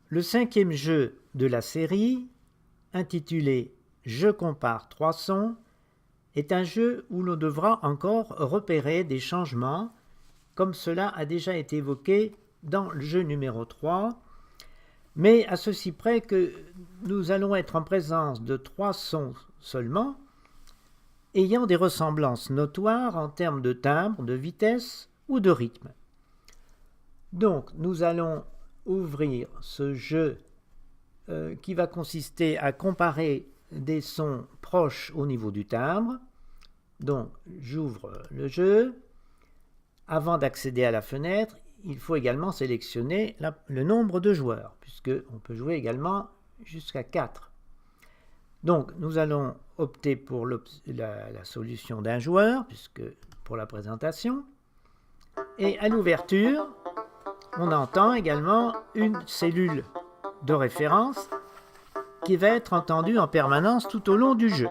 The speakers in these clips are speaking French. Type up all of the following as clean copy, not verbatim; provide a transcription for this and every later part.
Le cinquième jeu de la série, intitulé « Je compare 3 sons », est un jeu où l'on devra encore repérer des changements, comme cela a déjà été évoqué dans le jeu numéro 3, mais à ceci près que nous allons être en présence de 3 sons seulement, ayant des ressemblances notoires en termes de timbre, de vitesse ou de rythme. Donc nous allons ouvrir ce jeu qui va consister à comparer des sons proches au niveau du timbre. Donc j'ouvre le jeu. Avant d'accéder à la fenêtre, il faut également sélectionner le nombre de joueurs, puisqu'on peut jouer également jusqu'à 4. Donc nous allons opter pour la solution d'un joueur, puisque pour la présentation. Et à l'ouverture, on entend également une cellule de référence qui va être entendue en permanence tout au long du jeu.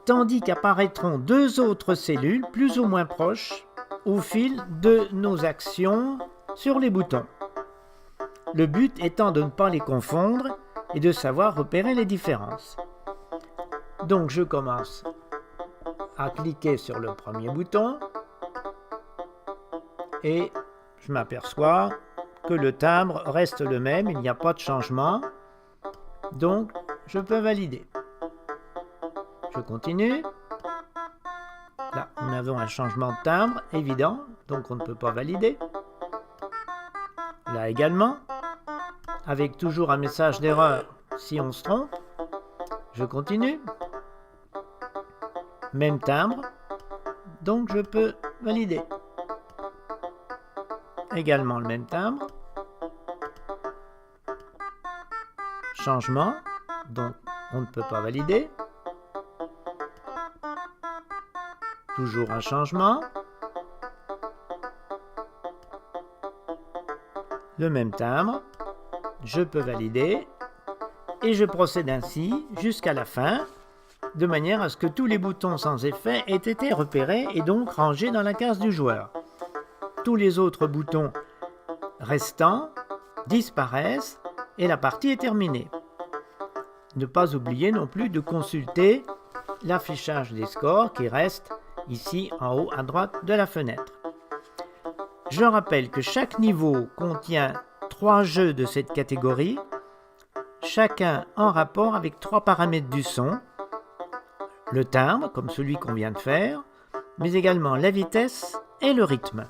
Tandis qu'apparaîtront 2 autres cellules plus ou moins proches au fil de nos actions sur les boutons. Le but étant de ne pas les confondre et de savoir repérer les différences. Donc je commence à cliquer sur le premier bouton et je m'aperçois que le timbre reste le même, il n'y a pas de changement, donc je peux valider. Je continue. Là, nous avons un changement de timbre évident, donc on ne peut pas valider. Là également, avec toujours un message d'erreur si on se trompe. Je continue. Même timbre, donc je peux valider. Également le même timbre. Changement, donc on ne peut pas valider. Toujours un changement. Le même timbre. Je peux valider. Et je procède ainsi jusqu'à la fin, de manière à ce que tous les boutons sans effet aient été repérés et donc rangés dans la case du joueur. Tous les autres boutons restants disparaissent et la partie est terminée. Ne pas oublier non plus de consulter l'affichage des scores qui reste ici en haut à droite de la fenêtre. Je rappelle que chaque niveau contient 3 jeux de cette catégorie, chacun en rapport avec 3 paramètres du son, le timbre, comme celui qu'on vient de faire, mais également la vitesse et le rythme.